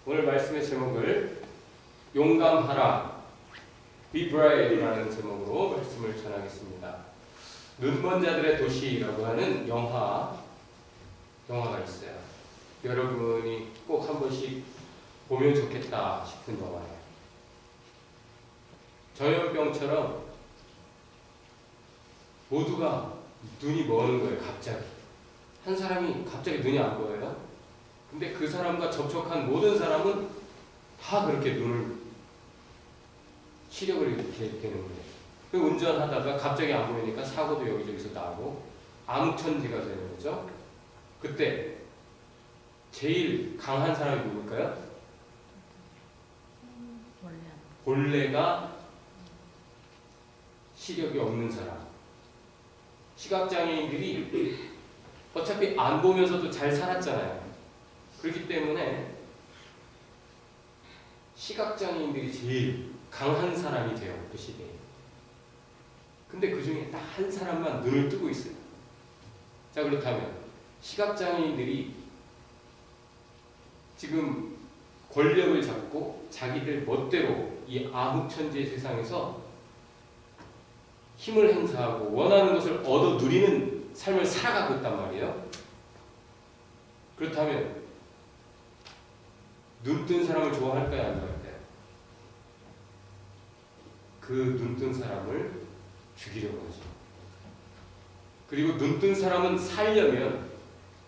오늘 말씀의 제목을 용감하라, Be Brave라는 제목으로 말씀을 전하겠습니다. 눈먼 자들의 도시라고 하는 영화가 있어요. 여러분이 꼭 한 번씩 보면 좋겠다 싶은 영화예요. 전염병처럼 모두가 눈이 머는 거예요. 갑자기 한 사람이 갑자기 눈이 안 보여요. 근데 그 사람과 접촉한 모든 사람은 다 그렇게 눈을 시력을 이렇게 되는 거예요. 그 운전하다가 갑자기 안 보이니까 사고도 여기저기서 나고 암천지가 되는 거죠. 그때 제일 강한 사람이 누굴까요? 본래가 시력이 없는 사람. 시각장애인들이 어차피 안 보면서도 잘 살았잖아요. 그렇기 때문에 시각장애인들이 제일 강한 사람이 돼요. 그 시대에. 근데 그 중에 딱 한 사람만 눈을 뜨고 있어요. 자, 그렇다면 시각장애인들이 지금 권력을 잡고 자기들 멋대로 이 암흑천지의 세상에서 힘을 행사하고 원하는 것을 얻어 누리는 삶을 살아가고 있단 말이에요. 그렇다면 눈뜬 사람을 좋아할까요? 안 좋아할까요? 그 눈뜬 사람을 죽이려고 하죠. 그리고 눈뜬 사람은 살려면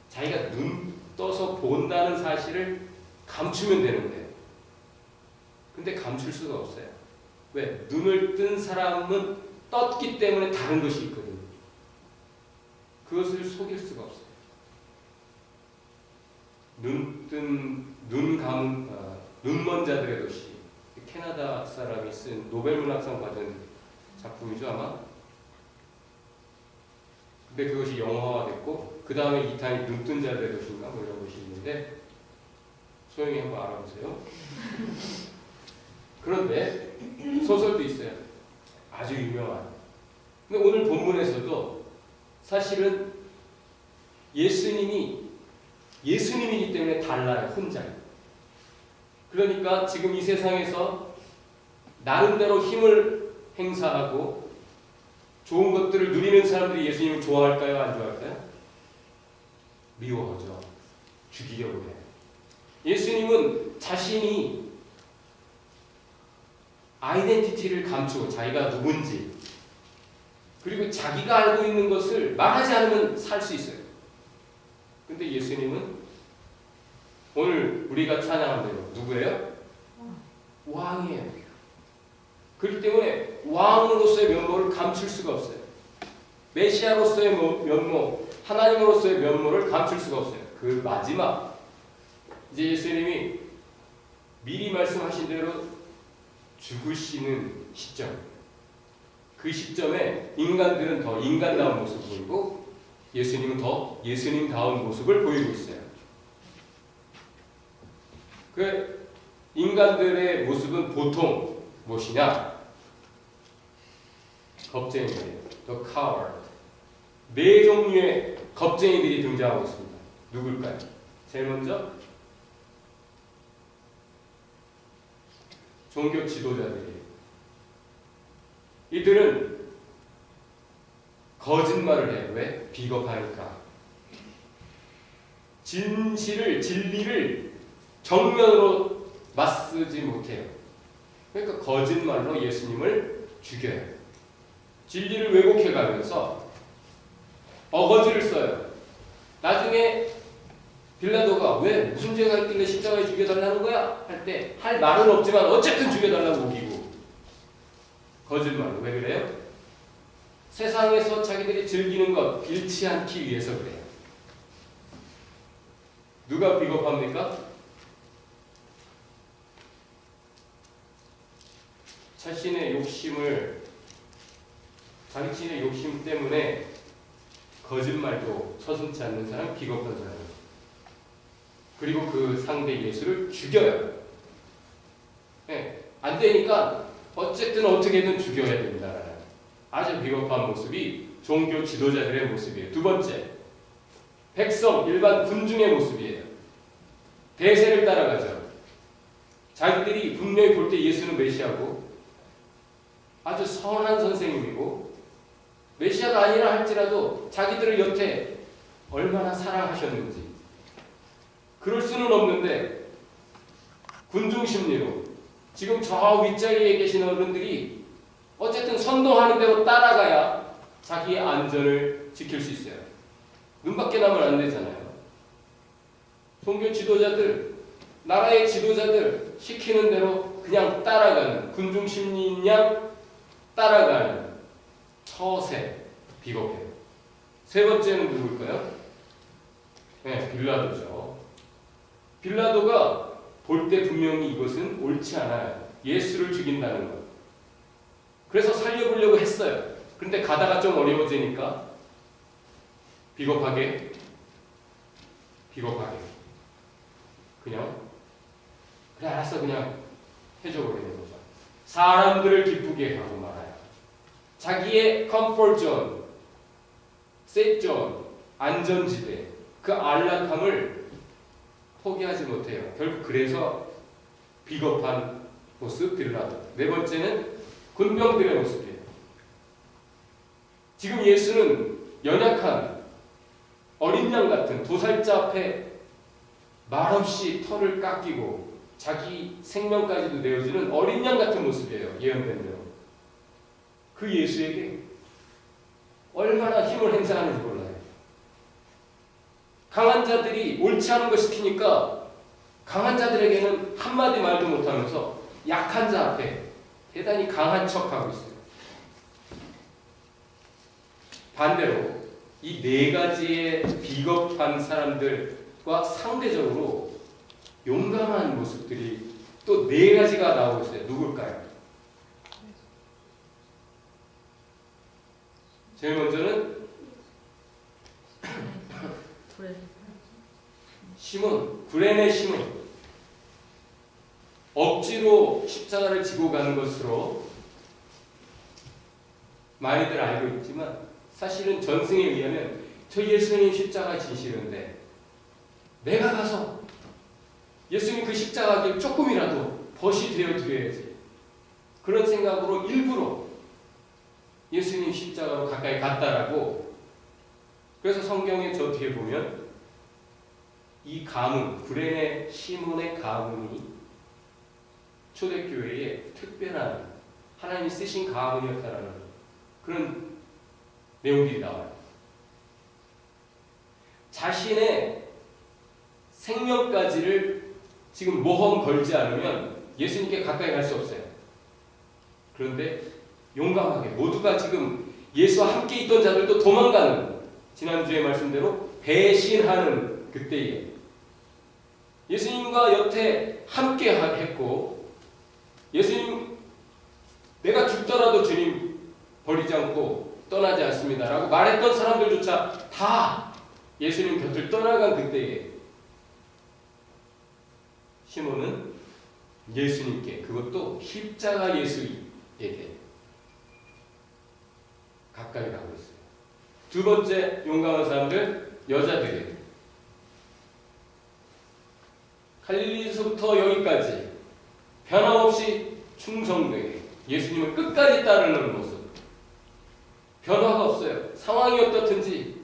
자기가 눈 떠서 본다는 사실을 감추면 되는 거예요. 근데 감출 수가 없어요. 왜? 눈을 뜬 사람은 떴기 때문에 다른 것이 있거든요. 그것을 속일 수가 없어요. 눈먼 자들의 도시. 캐나다 사람이 쓴 노벨문학상 받은 작품이죠, 아마. 근데 그것이 영화화됐고, 그 다음에 2탄이 눈뜬 자들의 도시인가 뭐 이런 것이 있는데, 소영이 한번 알아보세요. 그런데 소설도 있어요. 아주 유명한. 근데 오늘 본문에서도 사실은 예수님이기 때문에 달라요. 혼자. 그러니까 지금 이 세상에서 나름대로 힘을 행사하고 좋은 것들을 누리는 사람들이 예수님을 좋아할까요? 안 좋아할까요? 미워하죠. 죽이려고 해요. 예수님은 자신이 아이덴티티를 감추고 자기가 누군지 그리고 자기가 알고 있는 것을 말하지 않으면 살 수 있어요. 근데 예수님은 오늘 우리가 찬양한 대로 누구예요? 왕이에요. 그렇기 때문에 왕으로서의 면모를 감출 수가 없어요. 메시아로서의 면모, 하나님으로서의 면모를 감출 수가 없어요. 그 마지막 이제 예수님이 미리 말씀하신 대로 죽으시는 시점, 그 시점에 인간들은 더 인간다운 모습을 보이고 예수님은 더 예수님다운 모습을 보이고 있어요. 그 인간들의 모습은 보통 무엇이냐? 겁쟁이들이에요. The coward. 네 종류의 겁쟁이들이 등장하고 있습니다. 누굴까요? 제일 먼저 종교 지도자들이에요. 이들은 거짓말을 해요. 왜? 비겁하니까. 진리를 정면으로 맞서지 못해요. 그러니까 거짓말로 예수님을 죽여요. 진리를 왜곡해가면서 어거지를 써요. 나중에 빌라도가 왜 무슨 죄가 있길래 십자가에 죽여달라는 거야? 할 때 할 말은 없지만 어쨌든 죽여달라고 우기고 거짓말로. 왜 그래요? 세상에서 자기들이 즐기는 것 잃지 않기 위해서 그래요. 누가 비겁합니까? 자신의 욕심 때문에 거짓말도 서슴지 않는 사람, 비겁한 사람. 그리고 그 상대 예수를 죽여요. 네, 안 되니까 어쨌든 어떻게든 죽여야 된다라는 아주 비겁한 모습이 종교 지도자들의 모습이에요. 두 번째, 백성, 일반 군중의 모습이에요. 대세를 따라가죠. 자기들이 분명히 볼 때 예수는 메시아고 아주 선한 선생님이고 메시아가 아니라 할지라도 자기들을 여태 얼마나 사랑하셨는지 그럴 수는 없는데 군중 심리로 지금 저 윗자리에 계신 어른들이 어쨌든 선동하는 대로 따라가야 자기의 안전을 지킬 수 있어요. 눈밖에 나면 안 되잖아요. 종교 지도자들, 나라의 지도자들 시키는 대로 그냥 따라가는 군중 심리인 양 따라가는 처세, 비겁해요. 세 번째는 누굴까요? 네, 빌라도죠. 빌라도가 볼 때 분명히 이것은 옳지 않아요. 예수를 죽인다는 것. 그래서 살려보려고 했어요. 그런데 가다가 좀 어려워지니까 비겁하게 그냥 그래 알았어 그냥 해줘버리는 거죠. 사람들을 기쁘게 하고 말아요. 자기의 컴포트 존, 세이프 존, 안전지대 그 안락함을 포기하지 못해요. 결국 그래서 비겁한 모습 빌라도. 네 번째는 군병들의 모습이에요. 지금 예수는 연약한 어린 양 같은 도살자 앞에 말없이 털을 깎이고 자기 생명까지도 내어주는 어린 양 같은 모습이에요. 예언된 대로. 그 예수에게 얼마나 힘을 행사하는지 몰라요. 강한 자들이 옳지 않은 거 시키니까 강한 자들에게는 한마디 말도 못하면서 약한 자 앞에 대단히 강한 척하고 있어요. 반대로 이 네 가지의 비겁한 사람들과 상대적으로 용감한 모습들이 또 네 가지가 나오고 있어요. 누굴까요? 제일 먼저는 시몬, 구레네 시몬. 억지로 십자가를 지고 가는 것으로 많이들 알고 있지만 사실은 전승에 의하면 저 예수님 십자가 지시는데 내가 가서 예수님 그 십자가길 조금이라도 벗이 되어 드려야지. 그런 생각으로 일부러 예수님 십자가로 가까이 갔다라고. 그래서 성경에 저 뒤에 보면 이 가문, 구레네 시몬의 가문이 초대교회에 특별한 하나님이 쓰신 가문이었다라는 그런 내용들이 나와요. 자신의 생명까지를 지금 모험 걸지 않으면 예수님께 가까이 갈 수 없어요. 그런데 용감하게 모두가 지금 예수와 함께 있던 자들도 도망가는, 지난주에 말씀대로 배신하는 그때에 예수님과 여태 함께 했고 예수님 내가 죽더라도 주님 버리지 않고 떠나지 않습니다 라고 말했던 사람들조차 다 예수님 곁을 떠나간 그때에 시몬은 예수님께, 그것도 십자가 예수에게 가까이 가고 있어요. 두 번째 용감한 사람들, 여자들이에요. 갈릴리에서부터 여기까지 변함없이 충성되게 예수님을 끝까지 따르는 모습. 변화가 없어요. 상황이 어떻든지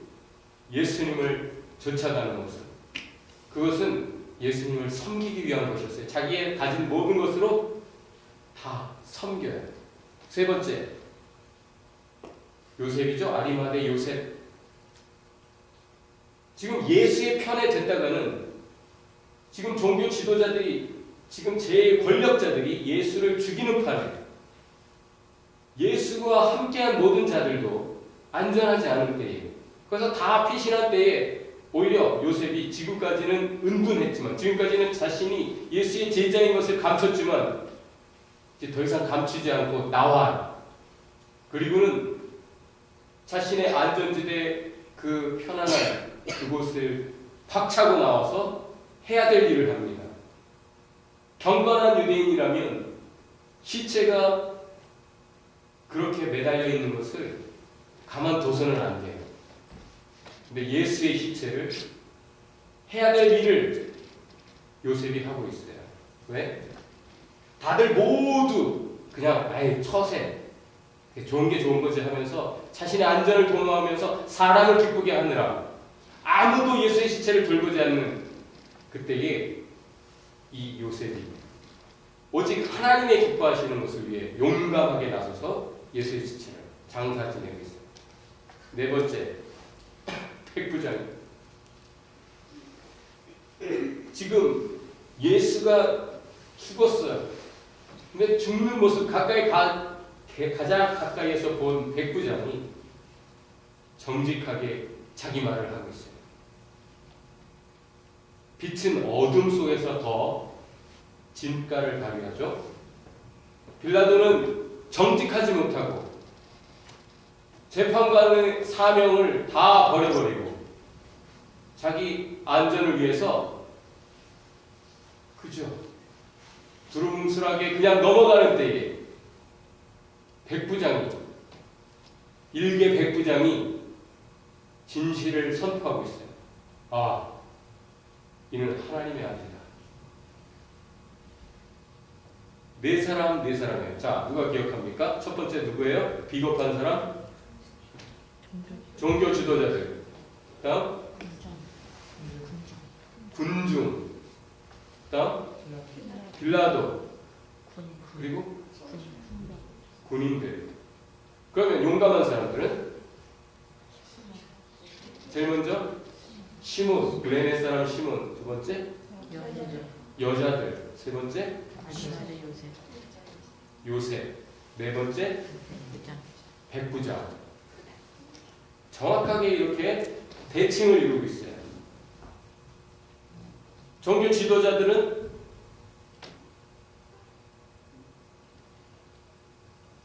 예수님을 쫓아가는 모습. 그것은 예수님을 섬기기 위한 것이었어요. 자기의 가진 모든 것으로 다 섬겨요. 세 번째, 요셉이죠. 아리마대 요셉. 지금 예수의 편에 됐다가는 지금 종교 지도자들이, 지금 제일 권력자들이 예수를 죽이는 판에 예수와 함께한 모든 자들도 안전하지 않은 때에, 그래서 다 피신한 때에 오히려 요셉이 지금까지는 은둔했지만, 지금까지는 자신이 예수의 제자인 것을 감췄지만 이제 더 이상 감추지 않고 나와, 그리고는 자신의 안전지대 그 편안한 그곳을 박차고 나와서 해야 될 일을 합니다. 경건한 유대인이라면 시체가 그렇게 매달려 있는 것을 가만둬서는 안 돼요. 근데 예수의 시체를 해야 될 일을 요셉이 하고 있어요. 왜? 다들 모두 그냥 아예 처세, 좋은 게 좋은 거지 하면서 자신의 안전을 도모하면서 사람을 기쁘게 하느라 아무도 예수의 시체를 돌보지 않는 그때에 이 요셉이 오직 하나님의 기뻐하시는 것을 위해 용감하게 나서서 예수의 시체를 장사 지내고 있어요. 네 번째, 백부장. 지금 예수가 죽었어요. 근데 죽는 모습 가장 가까이에서 본 백부장이 정직하게 자기 말을 하고 있어요. 빛은 어둠 속에서 더 진가를 발휘하죠. 빌라도는 정직하지 못하고 재판관의 사명을 다 버려버리고 자기 안전을 위해서 그죠? 두루뭉술하게 그냥 넘어가는 때에 일개 백부장이 진실을 선포하고 있어요. 아, 이는 하나님의 아들이다. 네 사람이에요. 자, 누가 기억합니까? 첫 번째 누구예요? 비겁한 사람? 종교 지도자들. 다음? 군중. 다음? 빌라도. 그리고 군인들. 그러면 용감한 사람들은? 제일 먼저 시몬, 그레네 사람 시몬. 두 번째? 여자들. 세 번째? 요셉. 네 번째? 백부장. 정확하게 이렇게 대칭을 이루고 있어요. 종교 지도자들은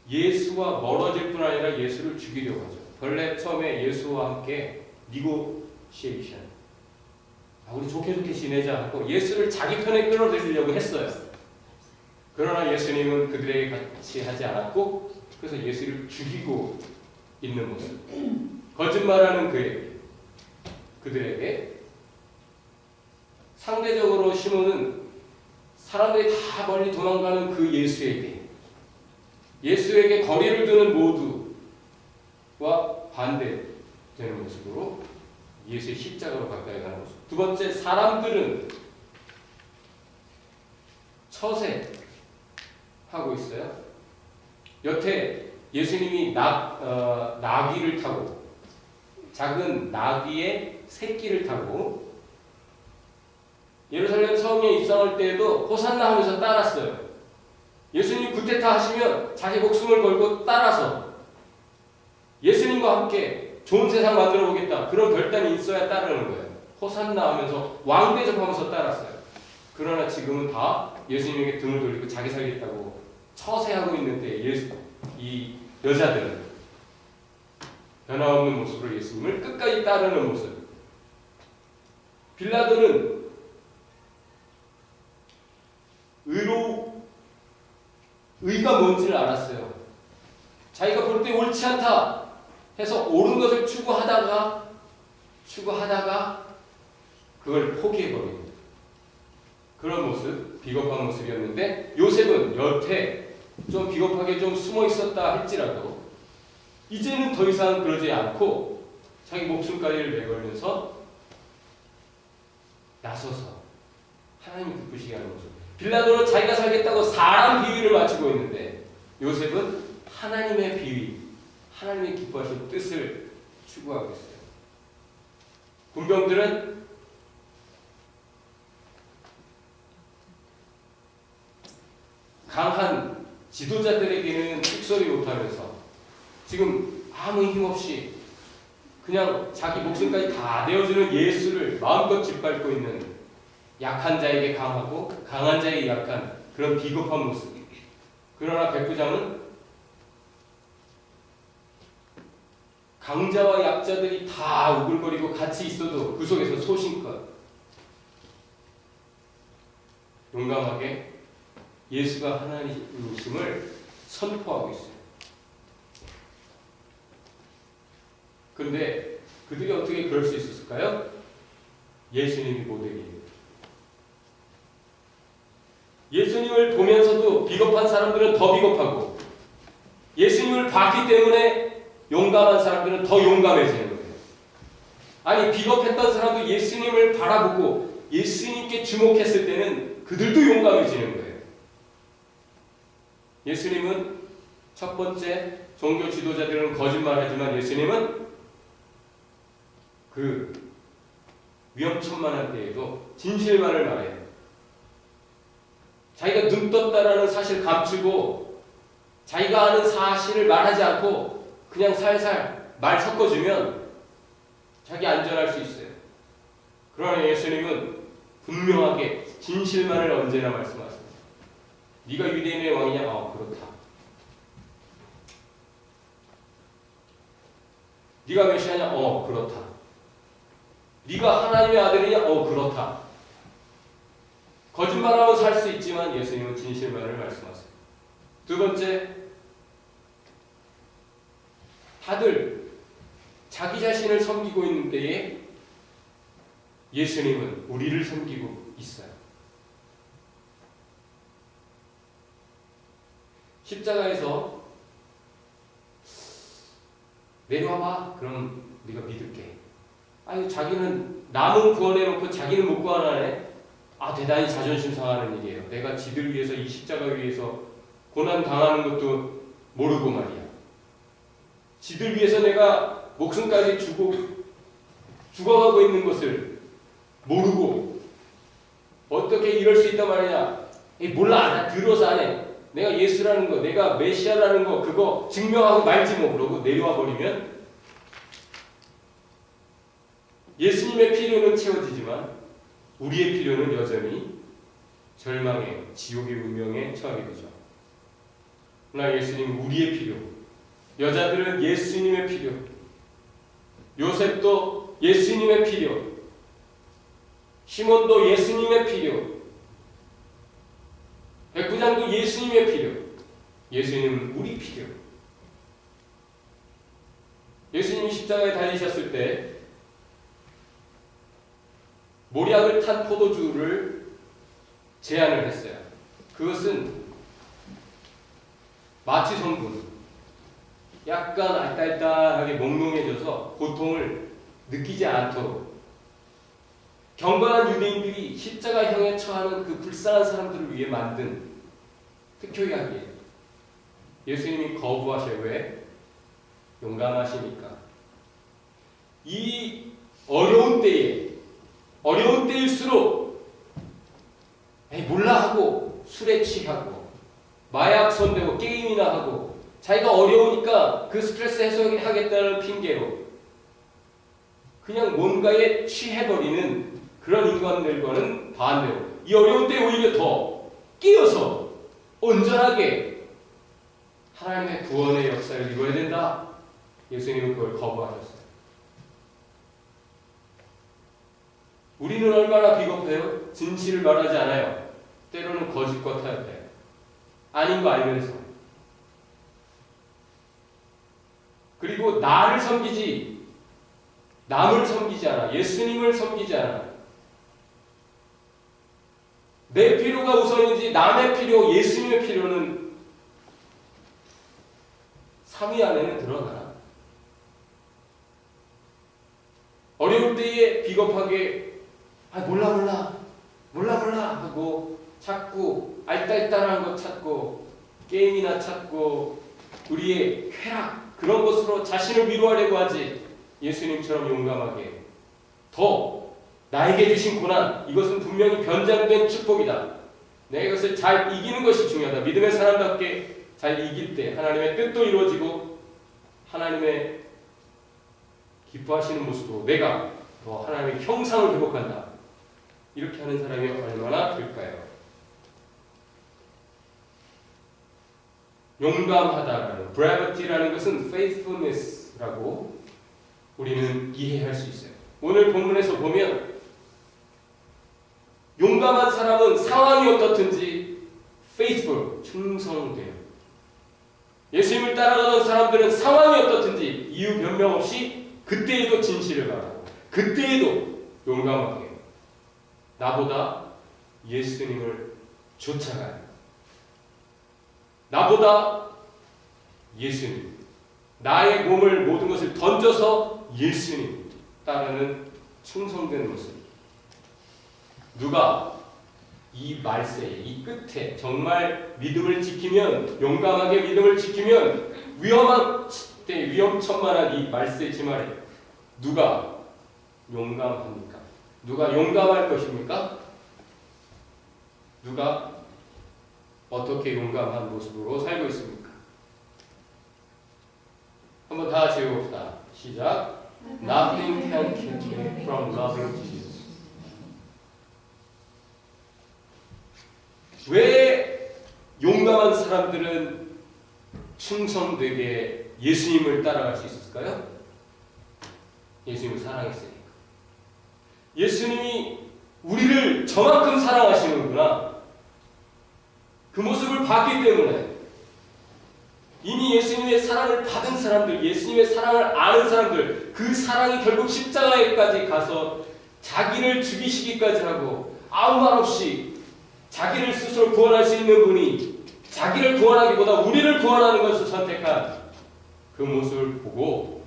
예수와 멀어질 뿐 아니라 예수를 죽이려고 하죠. 본래 처음에 예수와 함께 니고시에이션, 우리 좋게 지내자 하고 예수를 자기 편에 끌어들이려고 했어요. 그러나 예수님은 그들에게 같이 하지 않았고 그래서 예수를 죽이고 있는 모습, 거짓말하는 그들에게 상대적으로 시몬은 사람들이 다 멀리 도망가는 그 예수에게 거리를 두는 모두와 반대되는 모습으로 예수의 십자가로 가까이 가는 모습. 두 번째, 사람들은 처세하고 있어요. 여태 예수님이 나귀를 타고, 작은 나귀의 새끼를 타고 예루살렘 성에 입성할 때에도 호산나 하면서 따랐어요. 예수님 구테타 하시면 자기 목숨을 걸고 따라서 예수님과 함께 좋은 세상 만들어 보겠다, 그런 결단이 있어야 따르는 거예요. 호산나 하면서 왕 대접하면서 따랐어요. 그러나 지금은 다 예수님에게 등을 돌리고 자기 살겠다고 처세하고 있는 때 이 여자들은 변화없는 모습으로 예수님을 끝까지 따르는 모습. 빌라도는 의가 뭔지를 알았어요. 자기가 볼 때 옳지 않다 해서 옳은 것을 추구하다가 그걸 포기해버리는 그런 모습, 비겁한 모습이었는데, 요셉은 여태 좀 비겁하게 좀 숨어 있었다 할지라도 이제는 더 이상 그러지 않고 자기 목숨까지를 내걸면서 나서서 하나님 기쁘시게 하는 모습. 빌라도는 자기가 살겠다고 사람 비위를 맞추고 있는데, 요셉은 하나님의 비위, 하나님의 기뻐하신 뜻을 추구하고 있어요. 군병들은 강한 지도자들에게는 뚝소리 못하면서 지금 아무 힘없이 그냥 자기 목숨까지 다 내어주는 예수를 마음껏 짓밟고 있는 약한 자에게 강하고 강한 자에게 약한 그런 비겁한 모습. 그러나 백부장은 강자와 약자들이 다 우글거리고 같이 있어도 그 속에서 소신껏 용감하게 예수가 하나님이심을 선포하고 있어요. 그런데 그들이 어떻게 그럴 수 있었을까요? 예수님이 모델이에요. 예수님을 보면서도 비겁한 사람들은 더 비겁하고, 예수님을 봤기 때문에 용감한 사람들은 더 용감해지는 거예요. 아니, 비겁했던 사람도 예수님을 바라보고 예수님께 주목했을 때는 그들도 용감해지는 거예요. 예수님은 첫 번째, 종교 지도자들은 거짓말하지만 예수님은 그 위험천만한 때에도 진실만을 말해요. 자기가 눈 떴다라는 사실을 감추고 자기가 아는 사실을 말하지 않고 그냥 살살 말 섞어주면 자기 안전할 수 있어요. 그러나 예수님은 분명하게 진실만을 언제나 말씀하십니다. 네가 유대인의 왕이냐? 그렇다. 네가 메시아냐? 그렇다. 네가 하나님의 아들이냐? 그렇다. 거짓말하고 살 수 있지만 예수님은 진실만을 말씀하세요. 두 번째, 다들 자기 자신을 섬기고 있는 때에 예수님은 우리를 섬기고 있어요. 십자가에서 내려와봐. 그럼 네가 믿을게. 아니, 자기는 남은 구원해놓고 자기는 못 구원하네. 대단히 자존심 상하는 일이에요. 내가 지들 위해서 이 십자가 위에서 고난 당하는 것도 모르고 말이야. 지들 위해서 내가 목숨까지 죽어가고 있는 것을 모르고 어떻게 이럴 수 있단 말이냐. 몰라. 나 들어서 안 해. 내가 예수라는 거, 내가 메시아라는 거 그거 증명하고 말지 뭐. 그러고 내려와 버리면 예수님의 필요는 채워지지만 우리의 필요는 여전히 절망의 지옥의 운명에 처하게 되죠. 그러나 예수님 우리의 필요, 여자들은 예수님의 필요, 요셉도 예수님의 필요, 시몬도 예수님의 필요, 백부장도 예수님의 필요, 예수님은 우리 필요. 예수님이 십자가에 달리셨을 때 모략을 탄 포도주를 제안을 했어요. 그것은 마취 성분, 약간 알딸딸하게 몽롱해져서 고통을 느끼지 않도록 경건한 유대인들이 십자가형에 처하는 그 불쌍한 사람들을 위해 만든 특효약이에요. 예수님이 거부하셔요. 왜? 용감하시니까. 이 어려운 때일수록 몰라 하고 술에 취하고 마약 손대고 게임이나 하고 자기가 어려우니까 그 스트레스 해소하겠다는 핑계로 그냥 뭔가에 취해버리는 그런 인간들과는 반대로 이 어려운 때 오히려 더 끼어서 온전하게 하나님의 구원의 역사를 이루어야 된다. 예수님은 그걸 거부하셨어요. 우리는 얼마나 비겁해요? 진실을 말하지 않아요. 때로는 거짓과 타협해요. 아닌 거 알면서. 그리고 나를 섬기지, 남을 섬기지 않아. 예수님을 섬기지 않아. 내 필요가 우선인지 남의 필요, 예수님의 필요는 3위 안에는 들어가나. 어려울 때에 비겁하게 몰라 하고 자꾸 알딸딸한 것 찾고 게임이나 찾고 우리의 쾌락 그런 것으로 자신을 위로하려고 하지. 예수님처럼 용감하게 더 나에게 주신 고난, 이것은 분명히 변장된 축복이다. 내가 이것을 잘 이기는 것이 중요하다. 믿음의 사람답게 잘 이길 때 하나님의 뜻도 이루어지고 하나님의 기뻐하시는 모습으로 내가 더 하나님의 형상을 회복한다. 이렇게 하는 사람이 얼마나 될까요? 용감하다라는 bravety라는 것은 faithfulness라고 우리는 이해할 수 있어요. 오늘 본문에서 보면 용감한 사람은 상황이 어떻든지 faithful, 충성돼요. 예수님을 따라가던 사람들은 상황이 어떻든지 이유 변명 없이 그때에도 진실을 말하고 그때에도 용감하게 나보다 예수님을 쫓아가요. 나보다 예수님, 나의 몸을 모든 것을 던져서 예수님 따르는 충성된 모습. 누가 이 말세에, 이 끝에 정말 믿음을 지키면, 용감하게 믿음을 지키면 위험한 때, 위험천만한 이 말세 지말에 누가 용감합니까? 누가 용감할 것입니까? 누가 어떻게 용감한 모습으로 살고 있습니까? 한번 다 같이 읽어봅시다. 시작. Nothing can keep me from loving Jesus. 왜 용감한 사람들은 충성되게 예수님을 따라갈 수 있었을까요? 예수님을 사랑했으니까. 예수님이 우리를 저만큼 사랑하시는구나. 그 모습을 봤기 때문에 이미 예수님의 사랑을 받은 사람들, 예수님의 사랑을 아는 사람들, 그 사랑이 결국 십자가에까지 가서 자기를 죽이시기까지 하고 아무 말 없이 자기를 스스로 구원할 수 있는 분이 자기를 구원하기보다 우리를 구원하는 것을 선택한 그 모습을 보고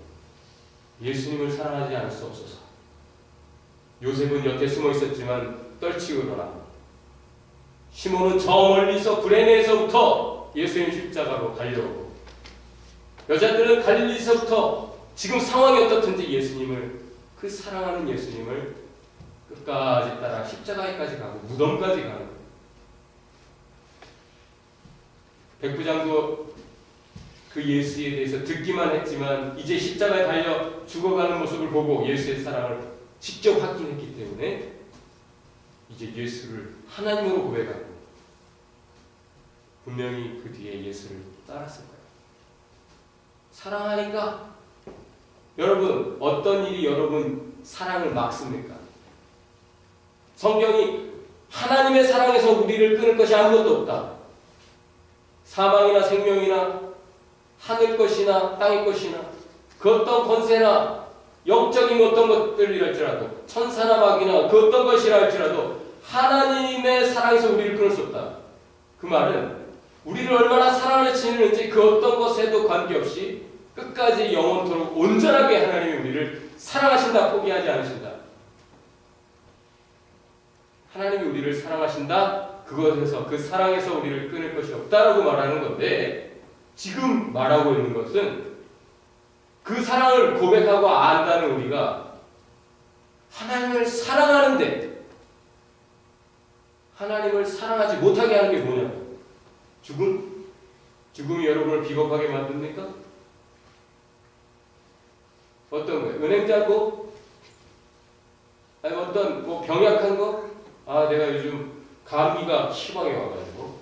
예수님을 사랑하지 않을 수 없어서 요셉은 옆에 숨어 있었지만 떨치고 일어나 시몬은 저 멀리서 구레네에서부터 예수님 십자가로 달려오고 여자들은 갈릴리서부터 지금 상황이 어떻든지 예수님을, 그 사랑하는 예수님을 끝까지 따라 십자가에까지 가고 무덤까지 가는 거예요. 백부장도 그 예수에 대해서 듣기만 했지만 이제 십자가에 달려 죽어가는 모습을 보고 예수의 사랑을 직접 확인했기 때문에 이제 예수를 하나님으로 고백하고 분명히 그 뒤에 예수를 따랐을 거예요. 사랑하니까 여러분, 어떤 일이 여러분 사랑을 막습니까? 성경이 하나님의 사랑에서 우리를 끊을 것이 아무것도 없다. 사망이나 생명이나 하늘 것이나 땅의 것이나 그 어떤 권세나 영적인 어떤 것들이랄지라도 천사나 마귀나 그 어떤 것이라 할지라도 하나님의 사랑에서 우리를 끊을 수 없다. 그 말은 우리를 얼마나 사랑을 지니는지 그 어떤 것에도 관계없이 끝까지 영원토록 온전하게 하나님이 우리를 사랑하신다, 포기하지 않으신다. 하나님이 우리를 사랑하신다, 그것에서, 그 사랑에서 우리를 끊을 것이 없다라고 말하는 건데, 지금 말하고 있는 것은 그 사랑을 고백하고 안다는 우리가 하나님을 사랑하는데 하나님을 사랑하지 못하게 하는 게 뭐냐고. 죽음? 죽음이 여러분을 비겁하게 만듭니까? 어떤 거예요? 은행자고? 아니 어떤 뭐 병약한 거? 아 내가 요즘 감기가 심하게 와가지고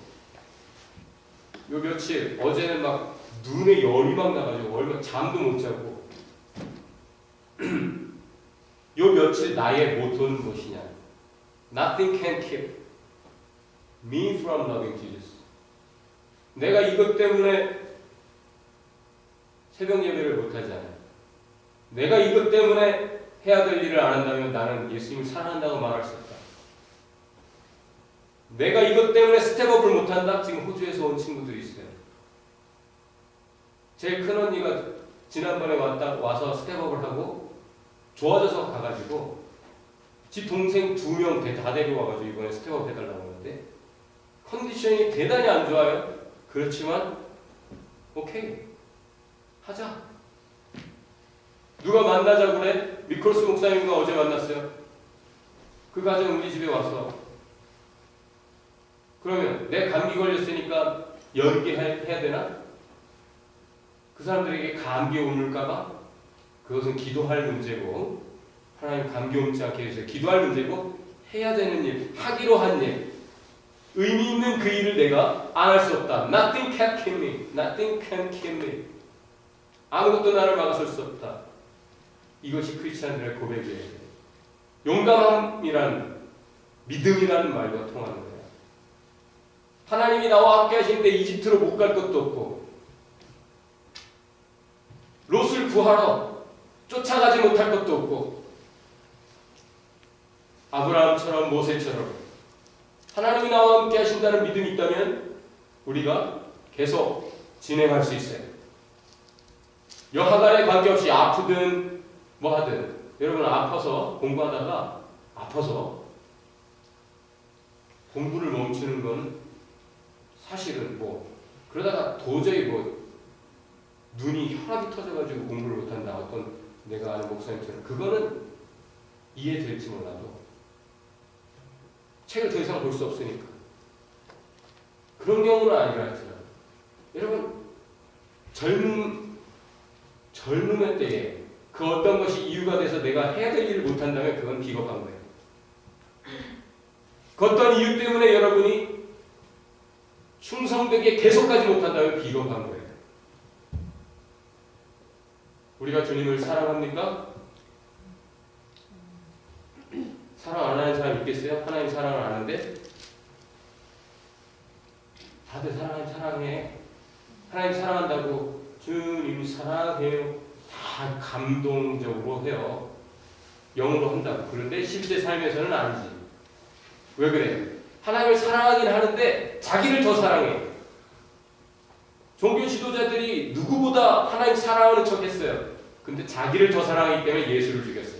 요 며칠 어제는 막 눈에 열이 막 나가지고 얼마 잠도 못 자고 요 며칠 나의 모토는 무엇이냐? Nothing can keep me from loving Jesus. 내가 이것 때문에 새벽 예배를 못하지 않아요. 내가 이것 때문에 해야 될 일을 안 한다면 나는 예수님을 사랑한다고 말할 수 없다. 내가 이것 때문에 스텝업을 못한다? 지금 호주에서 온 친구들이 있어요. 제일 큰 언니가 지난번에 와서 스텝업을 하고 좋아져서 가가지고 지 동생 2명 다 데려와가지고 이번에 스텝업 해달라고 하는데 컨디션이 대단히 안 좋아요. 그렇지만 오케이 하자. 누가 만나자고 그래? 미콜스 목사님과 어제 만났어요. 그 가정 우리 집에 와서 그러면 내 감기 걸렸으니까 연기해야 되나? 그 사람들에게 감기 옮을까봐? 그것은 기도할 문제고 하나님 감기 옮지 않게 해주세요. 기도할 문제고 해야 되는 일, 하기로 한 일, 의미 있는 그 일을 내가 안 할 수 없다. Nothing can keep me. Nothing can keep me. 아무것도 나를 막아설 수 없다. 이것이 크리스찬들의 고백이에요. 용감함이란 믿음이라는 말과 통하는 거예요. 하나님이 나와 함께 하시는데 이집트로 못 갈 것도 없고 롯을 구하러 쫓아가지 못할 것도 없고 아브라함처럼 모세처럼 하나님이 나와 함께 하신다는 믿음이 있다면 우리가 계속 진행할 수 있어요. 여하간에 관계없이 아프든 뭐 하든, 여러분 아파서 공부하다가 아파서 공부를 멈추는 건 사실은 뭐 그러다가 도저히 뭐 눈이 혈압이 터져가지고 공부를 못한다, 어떤 내가 아는 목사님처럼, 그거는 이해될지 몰라도 책을 더 이상 볼 수 없으니까 그런 경우는 아니라 할지라도 여러분 젊음의 때에 그 어떤 것이 이유가 돼서 내가 해야 될 일을 못한다면 그건 비겁한 거예요. 그 어떤 이유 때문에 여러분이 충성되게 계속하지 못한다면 비겁한 거예요. 우리가 주님을 사랑합니까? 사랑 안 하는 사람 있겠어요? 하나님 사랑을 아는데? 다들 사랑해. 하나님 사랑한다고 주님 사랑해요. 다 감동적으로 해요. 영으로 한다고. 그런데 실제 삶에서는 아니지. 왜 그래? 하나님을 사랑하긴 하는데 자기를 더 사랑해. 종교 지도자들이 누구보다 하나님 사랑하는 척 했어요. 근데 자기를 더 사랑하기 때문에 예수를 죽였어요.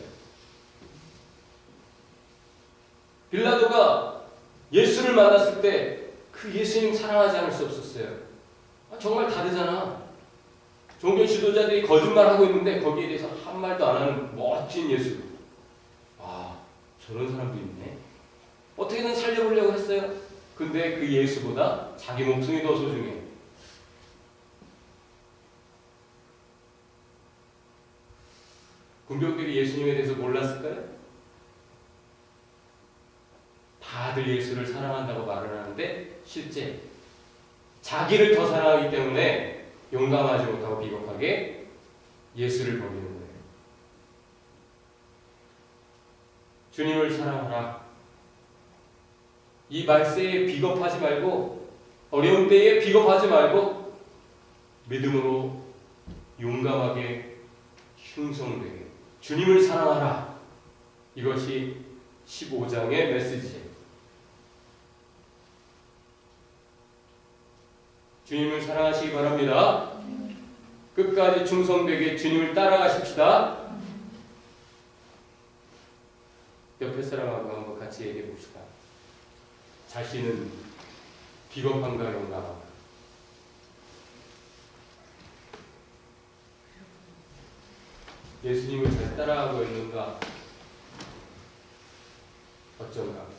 빌라도가 예수를 만났을 때 그 예수님 사랑하지 않을 수 없었어요. 정말 다르잖아. 종교 지도자들이 거짓말하고 있는데 거기에 대해서 한 말도 안 하는 멋진 예수. 저런 사람도 있네. 어떻게든 살려보려고 했어요. 근데 그 예수보다 자기 목숨이 더 소중해. 군병들이 예수님에 대해서 몰랐을까요? 다들 예수를 사랑한다고 말을 하는데 실제 자기를 더 사랑하기 때문에 용감하지 못하고 비겁하게 예수를 버리는 거예요. 주님을 사랑하라. 이 말세에 비겁하지 말고, 어려운 때에 비겁하지 말고 믿음으로 용감하게 충성되게 주님을 사랑하라. 이것이 15장의 메시지예요. 주님을 사랑하시기 바랍니다. 끝까지 충성되게 주님을 따라가십시다. 옆에 사람하고 한번 같이 얘기해 봅시다. 자신은 비겁한가 용감한가? 예수님을 잘 따라가고 있는가? 어쩐가?